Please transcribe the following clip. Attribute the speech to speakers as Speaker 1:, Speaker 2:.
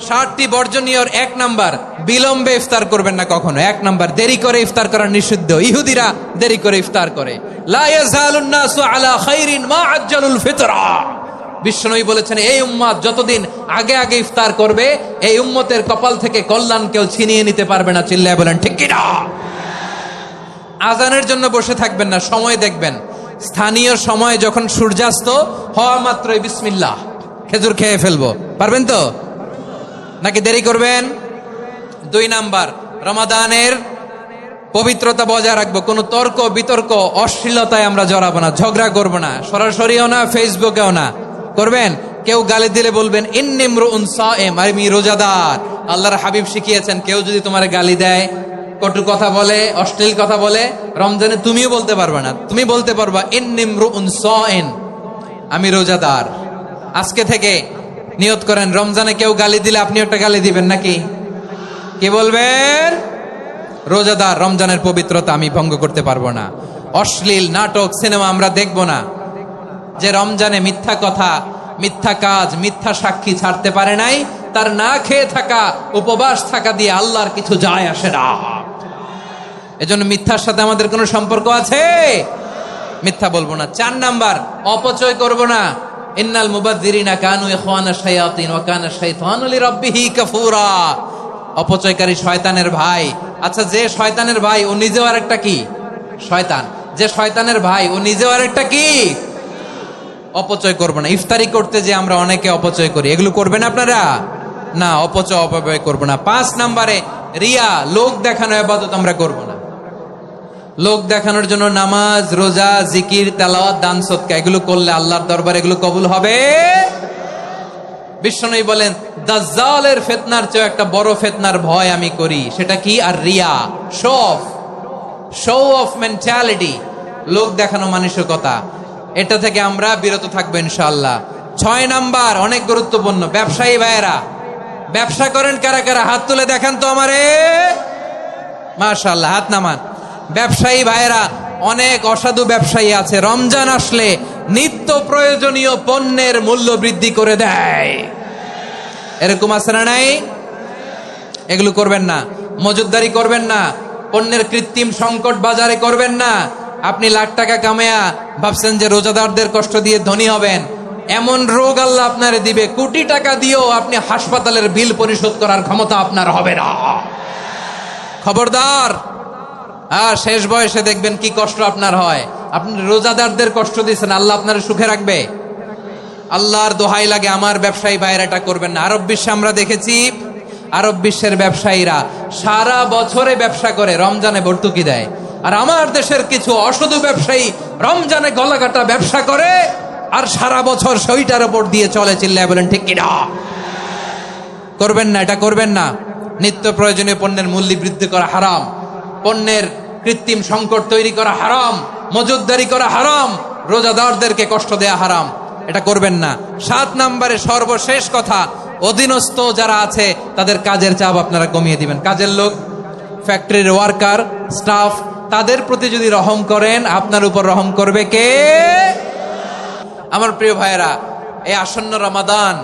Speaker 1: 60টি বর্জনীয়র 1 number, বিলম্বে ইফতার করবেন না কখনো। 1 নাম্বার, দেরি করে ইফতার করা নিষিদ্ধ। ইহুদিরা দেরি করে ইফতার করে। লা ইয়াজালুন নাসু আলা খাইরিন মা আজ্জালুল ফিতরা। বিশ্বনবী বলেছেন, এই উম্মত যতদিন আগে আগে ইফতার করবে, এই উম্মতের কপাল থেকে কল্যাণ কেউ ছিনিয়ে নিতে পারবে না। চিল্লায় বলেন ঠিক কি না? আজানের জন্য বসে থাকবেন না, সময় দেখবেন। স্থানীয় সময় যখন সূর্যাস্ত হওয়া মাত্রই বিসমিল্লাহ, খেজুর খেয়ে ফেলবো। পারবেন তো নাকি দেরি করবেন? 2 নাম্বার, রমাদানের পবিত্রতা বজায় রাখবো। কোনো তর্ক বিতর্ক অশ্লীলতায় আমরা জড়াবো না, ঝগড়া করবো না, সরাসরিও না, ফেসবুকেও না। করবেন? কেউ গালি দিলে বলবেন ইন্নিমরুউন সায়েম, আমি রোজাদার। আল্লাহর হাবিব শিখিয়েছেন, কেউ যদি তোমার গালি দেয়, কটু কথা বলে, অশ্লীল কথা বলে, রমজানে তুমিও বলতে পারবে না। তুমি বলতে পারবা ইন্নিমরুউন সায়েম, আমি রোজাদার। আজকে থেকে নিয়ত করেন, রমজানে কেউ গালি দিলে আপনি একটা গালি দিবেন নাকি? কি বলবেন? রোজাদার, রমজানের পবিত্রতা আমি ভঙ্গ করতে পারবো না। অশ্লীল নাটক সিনেমা আমরা দেখবো না। যে রমজানে মিথ্যা কথা, মিথ্যা কাজ, মিথ্যা সাক্ষী ছাড়তে পারে নাই, তার না খেয়ে থাকা, উপবাস থাকা দিয়ে আল্লাহর কিছু যায় আসে না। এজন্য মিথ্যার সাথে আমাদের কোনো সম্পর্ক আছে? মিথ্যা বলবো না। 4 নাম্বার, অপচয় করব না। ইন্নাল মুবাযযিরিনা কানু ইখওয়ানা শায়াতিন ওয়া কানা শাইতানু লিরাব্বিহি কাফুরা। অপচয়কারী শয়তানের ভাই। আচ্ছা, যে শয়তানের ভাই ও নিজেও আরেকটা কি? শয়তান। যে শয়তানের ভাই ও নিজেও আরেকটা কি? অপচয় করবো না। ইফতারি করতে যে আমরা অনেকে অপচয় করি, এগুলো করবেন আপনারা না। অপচয় অপব্যয় করবো না। 5 নাম্বারে, রিয়া, লোক দেখানো ইবাদত আমরা করবো না। লোক দেখানোর জন্য নামাজ, রোজা, জিকির, তেলাওয়াত, দান, সদকা এগুলো করলে আল্লাহর দরবারে এগুলো কবুল হবে। বিশ্বনবী বলেন, দাজ্জালের ফিতনার চেয়ে একটা বড় ফিতনার ভয় আমি করি। সেটা কি? আর রিয়া, শো অফ মেন্টালিটি, লোক দেখানো মানসিকতা। এটা থেকে আমরা বিরত থাকবো ইনশাআল্লাহ। 6 নাম্বার, অনেক গুরুত্বপূর্ণ। ব্যবসায়ী ভাইয়েরা, ব্যবসা করেন কারা কারা? হাত তুলে দেখান তো আমারে। মাশাআল্লাহ, হাত নামান। ব্যবসায়ী ভাইয়েরা, অনেক অসাধু ব্যবসায়ী আছে, রমজান আসলে নিত্য প্রয়োজনীয় পণ্যের মূল্য বৃদ্ধি করে দেয়। এরকম আছে না নাই? এগুলো করবেন না। মজুদদারি করবেন না। পণ্যের কৃত্রিম সংকট বাজারে করবেন না। আপনি লাখ টাকা কামায়া ভাবছেন যে রোজাদারদের কষ্ট দিয়ে ধনী হবেন। এমন রোগ আল্লাহ আপনারে দিবে, কোটি টাকা দিয়েও আপনি হাসপাতালের বিল পরিশোধ করার ক্ষমতা আপনার হবে না। খবরদার। আর শেষ বয়সে দেখবেন কি কষ্ট আপনার হয়। আপনি রোজাদারদের কষ্ট দিচ্ছেন, আল্লাহ আপনার সুখে রাখবে? আল্লাহর দোহাই লাগে, আমার ব্যবসায়ী ভাইয়েরা এটা করবেন না। আরব বিশ্বে আমরা দেখেছি, আরব বিশ্বের ব্যবসায়ীরা সারা বছরে ব্যবসা করে, রমজানে ভর্তুকি দেয়। আর আমার দেশের কিছু অসাধু ব্যবসায়ী রমজানে গলাকাটা ব্যবসা করে আর সারা বছর সেইটার উপর দিয়ে চলে। চিল্লায় বলেন ঠিক কিনা? করবেন না, এটা করবেন না। নিত্য প্রয়োজনীয় পণ্যের মূল্য বৃদ্ধি করা হারাম, পণ্যের কৃত্রিম সংকট তৈরি করা হারাম, মজুদদারি করা হারাম, রোজাদারদেরকে কষ্ট দেয়া হারাম। এটা করবেন না। 7 নাম্বারে সর্বশেষ কথা, অধীনস্থ যারা আছে তাদের কাজের চাপ আপনারা কমিয়ে দিবেন। কাজের লোক, ফ্যাক্টরির ওয়ার্কার, স্টাফ, তাদের প্রতি যদি রহম করেন, আপনার উপর রহম করবে কে? আমার প্রিয় ভাইয়েরা, এই আসন্ন রমাদান